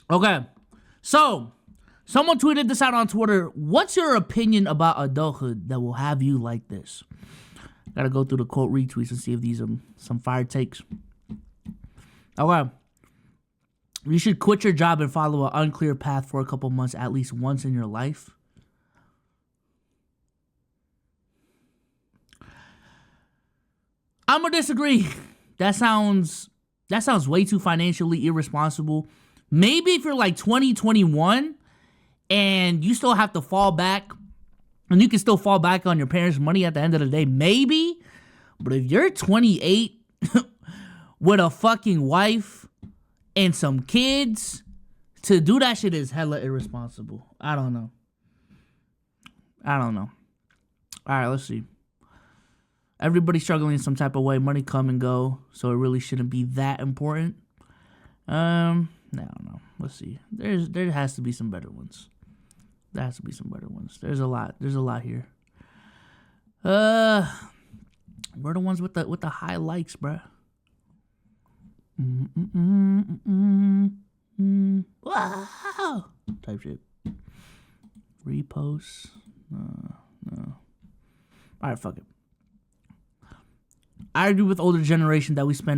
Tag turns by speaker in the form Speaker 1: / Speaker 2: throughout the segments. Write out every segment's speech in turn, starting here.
Speaker 1: Okay. So, someone tweeted this out on Twitter. What's your opinion about adulthood that will have you like this? Gotta go through the quote retweets and see if these are some fire takes. Okay. You should quit your job and follow an unclear path for a couple months at least once in your life. I'm gonna disagree. That sounds way too financially irresponsible. Maybe if you're like 2021 and you still have to fall back and you can still fall back on your parents' money at the end of the day, maybe. But if you're 28 with a fucking wife and some kids, to do that shit is hella irresponsible. I don't know. All right, let's see. Everybody's struggling in some type of way. Money come and go, so it really shouldn't be that important. I don't know. Let's see. There has to be some better ones. There's a lot here. We're the ones with the high likes, bruh. Wow. Type shit. Reposts. No. All right, fuck it. I agree with older generation that we spend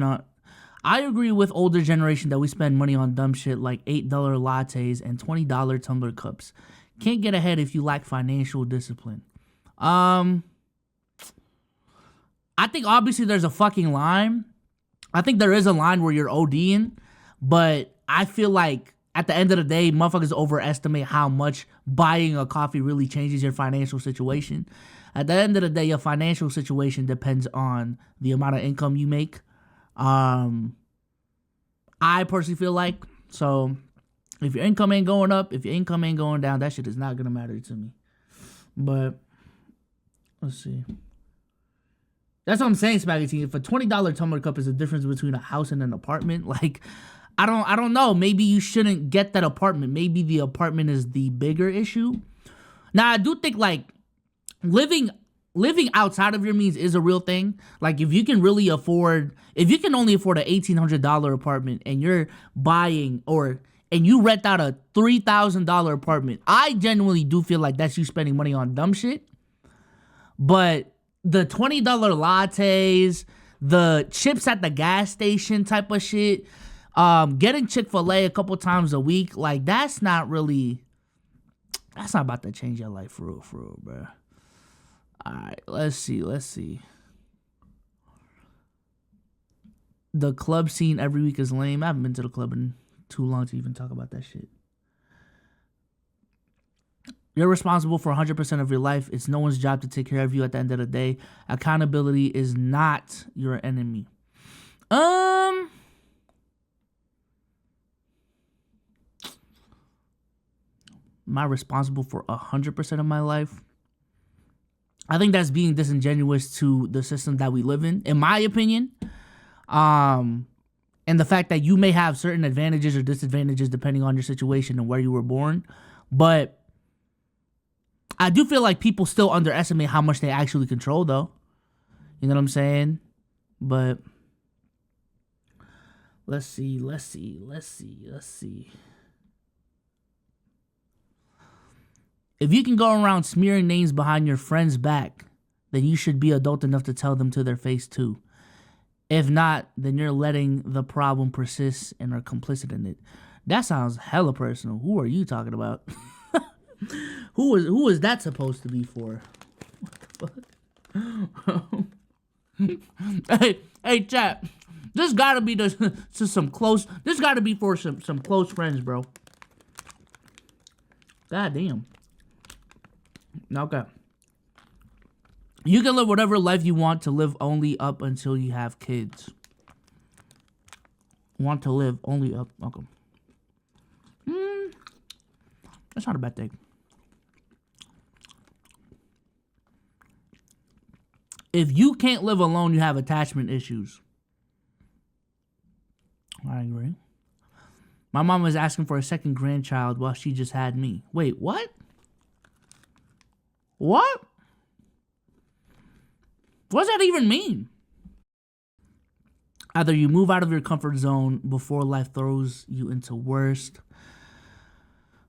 Speaker 1: money on dumb shit like $8 lattes and $20 tumbler cups. Can't get ahead if you lack financial discipline. I think obviously there's a fucking line. I think there is a line where you're ODing, but I feel like at the end of the day, motherfuckers overestimate how much buying a coffee really changes your financial situation. At the end of the day, your financial situation depends on the amount of income you make. I personally feel like, so if your income ain't going up, if your income ain't going down, that shit is not going to matter to me. But let's see. That's what I'm saying, Spaghetti. If a $20 tumbler cup is the difference between a house and an apartment, like, I don't know. Maybe you shouldn't get that apartment. Maybe the apartment is the bigger issue. Now, I do think, like, living outside of your means is a real thing. Like, if you can only afford an $1,800 apartment and you're buying and you rent out a $3,000 apartment, I genuinely do feel like that's you spending money on dumb shit. But the $20 lattes, the chips at the gas station type of shit, getting Chick-fil-A a couple times a week, like, that's not about to change your life for real, bro. Alright, let's see. The club scene every week is lame. I haven't been to the club in too long to even talk about that shit. You're responsible for 100% of your life. It's no one's job to take care of you at the end of the day. Accountability is not your enemy. Am I responsible for 100% of my life? I think that's being disingenuous to the system that we live in my opinion. And the fact that you may have certain advantages or disadvantages depending on your situation and where you were born. But I do feel like people still underestimate how much they actually control, though. You know what I'm saying? But let's see. If you can go around smearing names behind your friend's back, then you should be adult enough to tell them to their face too. If not, then you're letting the problem persist and are complicit in it. That sounds hella personal. Who are you talking about? Who is that supposed to be for? What the fuck? hey, chat. This gotta be this gotta be for some close friends, bro. God damn. Okay. You can live whatever life you want to live only up until you have kids. Want to live only up. Okay. That's not a bad thing. If you can't live alone, you have attachment issues. I agree. My mom was asking for a second grandchild while she just had me. Wait, what? What? What does that even mean? Either you move out of your comfort zone before life throws you into worst.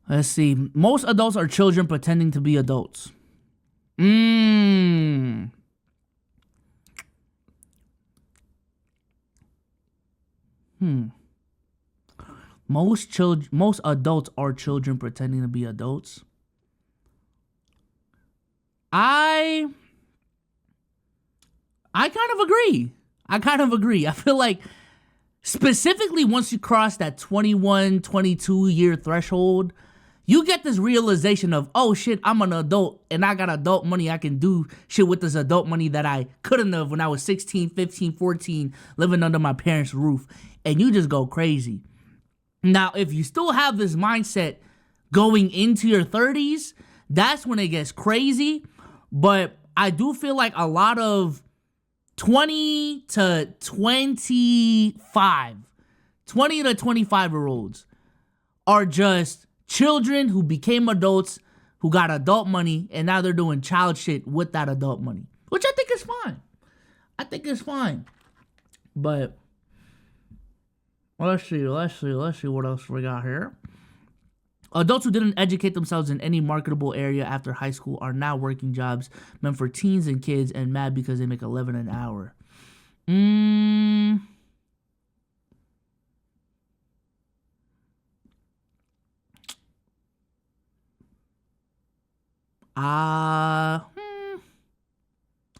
Speaker 1: Let's see. Most adults are children pretending to be adults. Hmm. Most adults are children pretending to be adults. I kind of agree. I feel like specifically once you cross that 21, 22 year threshold, you get this realization of, oh shit, I'm an adult and I got adult money. I can do shit with this adult money that I couldn't have when I was 16, 15, 14, living under my parents' roof. And you just go crazy. Now, if you still have this mindset going into your 30s, that's when it gets crazy. But I do feel like a lot of 20 to 25, 20 to 25-year-olds are just children who became adults, who got adult money, and now they're doing child shit with that adult money, which I think is fine. But let's see what else we got here. Adults who didn't educate themselves in any marketable area after high school are now working jobs meant for teens and kids and mad because they make $11 an hour.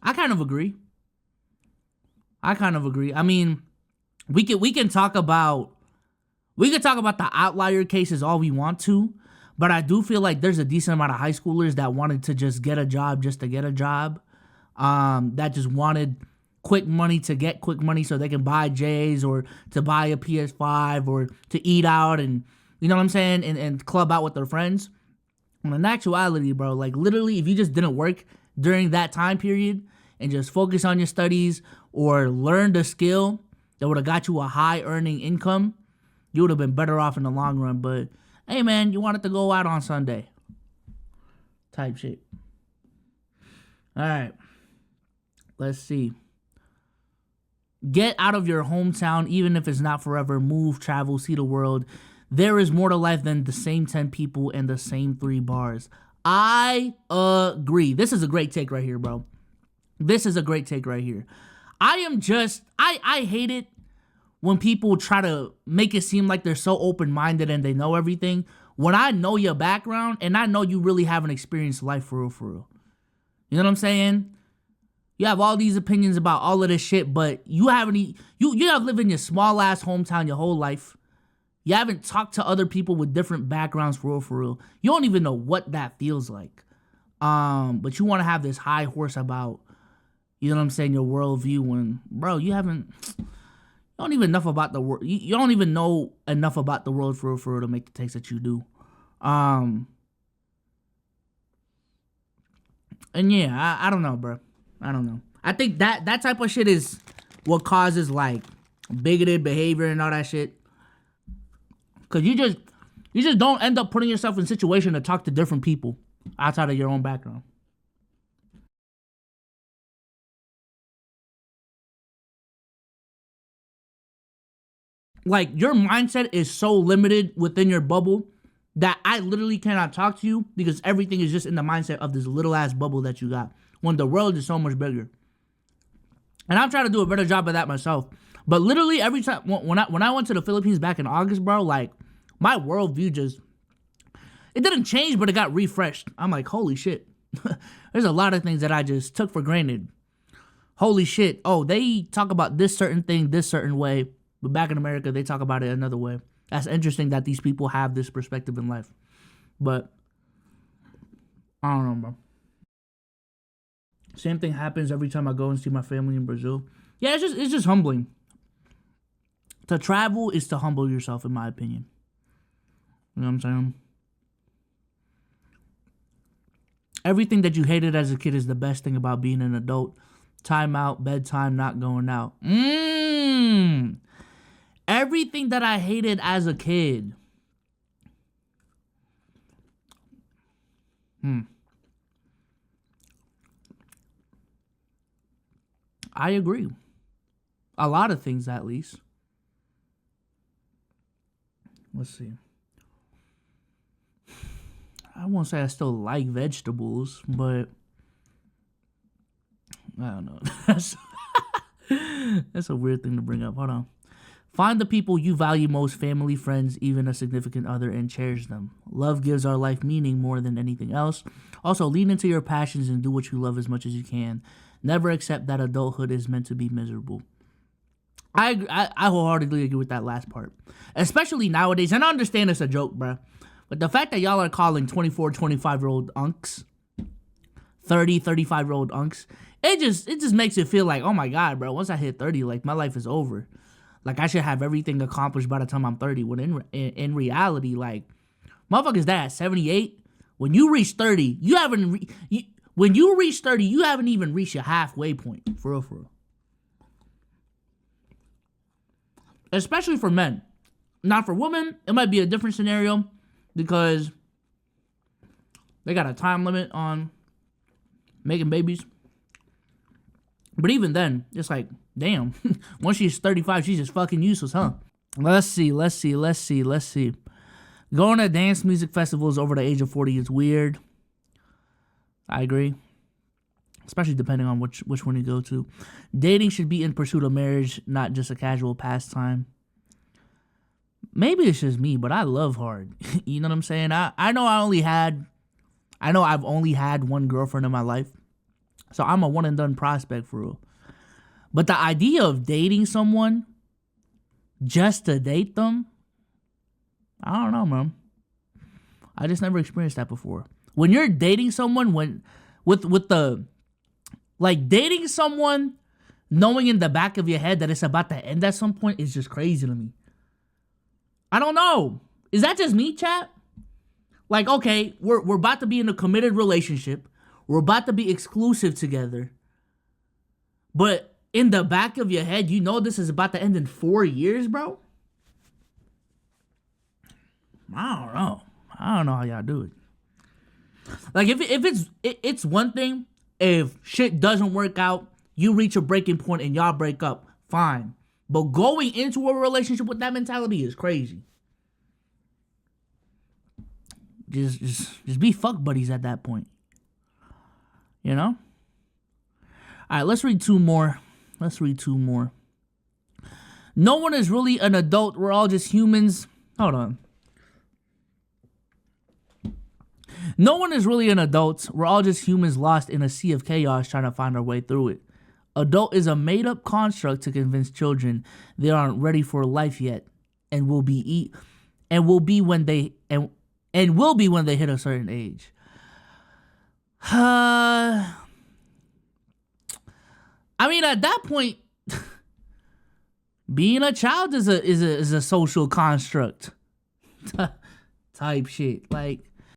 Speaker 1: I kind of agree. I mean, we can talk about the outlier cases all we want to, but I do feel like there's a decent amount of high schoolers that wanted to just get a job just to get a job, that just wanted quick money to get quick money so they can buy J's or to buy a PS5 or to eat out and, you know what I'm saying, and club out with their friends. When in actuality, bro, like literally if you just didn't work during that time period and just focus on your studies or learned a skill that would have got you a high earning income, you would have been better off in the long run. But hey, man, you wanted to go out on Sunday type shit. All right, let's see. Get out of your hometown, even if it's not forever. Move, travel, see the world. There is more to life than the same 10 people and the same 3 bars. I agree. This is a great take right here, bro. I hate it when people try to make it seem like they're so open-minded and they know everything, when I know your background and I know you really haven't experienced life for real. You know what I'm saying? You have all these opinions about all of this shit, but you have lived in your small-ass hometown your whole life. You haven't talked to other people with different backgrounds for real. You don't even know what that feels like. But you want to have this high horse about, you know what I'm saying, your worldview when, bro, you don't even enough about the world. You don't even know enough about the world for real to make the takes that you do. And yeah, I don't know, bro. I don't know. I think that type of shit is what causes like bigoted behavior and all that shit. Cause you just don't end up putting yourself in a situation to talk to different people outside of your own background. Like your mindset is so limited within your bubble that I literally cannot talk to you because everything is just in the mindset of this little ass bubble that you got when the world is so much bigger. And I'm trying to do a better job of that myself. But literally every time when I went to the Philippines back in August, bro, like my worldview it didn't change, but it got refreshed. I'm like, holy shit. There's a lot of things that I just took for granted. Holy shit. Oh, they talk about this certain thing this certain way, but back in America, they talk about it another way. That's interesting that these people have this perspective in life. But I don't know, bro. Same thing happens every time I go and see my family in Brazil. Yeah, it's just humbling. To travel is to humble yourself, in my opinion. You know what I'm saying? Everything that you hated as a kid is the best thing about being an adult. Time out, bedtime, not going out. Everything that I hated as a kid. I agree. A lot of things, at least. Let's see. I won't say I still like vegetables, but I don't know. That's a weird thing to bring up. Hold on. Find the people you value most, family, friends, even a significant other, and cherish them. Love gives our life meaning more than anything else. Also, lean into your passions and do what you love as much as you can. Never accept that adulthood is meant to be miserable. I wholeheartedly agree with that last part. Especially nowadays, and I understand it's a joke, bruh. But the fact that y'all are calling 24, 25-year-old unks 30, 35-year-old unks, it just makes it feel like, oh my God, bro, once I hit 30, like, my life is over. Like, I should have everything accomplished by the time I'm 30. When in reality, like, motherfuckers that at 78, when you reach 30, you haven't when you reach 30, you haven't even reached your halfway point. For real, for real. Especially for men. Now, for women, it might be a different scenario because they got a time limit on making babies. But even then, it's like, damn, once she's 35, she's just fucking useless, huh? Let's see. Going to dance music festivals over the age of 40 is weird. I agree. Especially depending on which one you go to. Dating should be in pursuit of marriage, not just a casual pastime. Maybe it's just me, but I love hard. You know what I'm saying? I know I've only had one girlfriend in my life. So I'm a one and done prospect for real. But the idea of dating someone just to date them, I don't know, man. I just never experienced that before. When you're dating someone, dating someone knowing in the back of your head that it's about to end at some point is just crazy to me. I don't know. Is that just me, chat? Like, okay, we're about to be in a committed relationship. We're about to be exclusive together. But in the back of your head, you know this is about to end in 4 years, bro? I don't know how y'all do it. Like, if it's one thing, if shit doesn't work out, you reach a breaking point and y'all break up, fine. But going into a relationship with that mentality is crazy. Just be fuck buddies at that point. You know? Alright, let's read two more. No one is really an adult. We're all just humans. Hold on. No one is really an adult. We're all just humans lost in a sea of chaos trying to find our way through it. Adult is a made-up construct to convince children they aren't ready for life yet and will be when they hit a certain age. I mean, at that point, being a child is a social construct type shit. Like,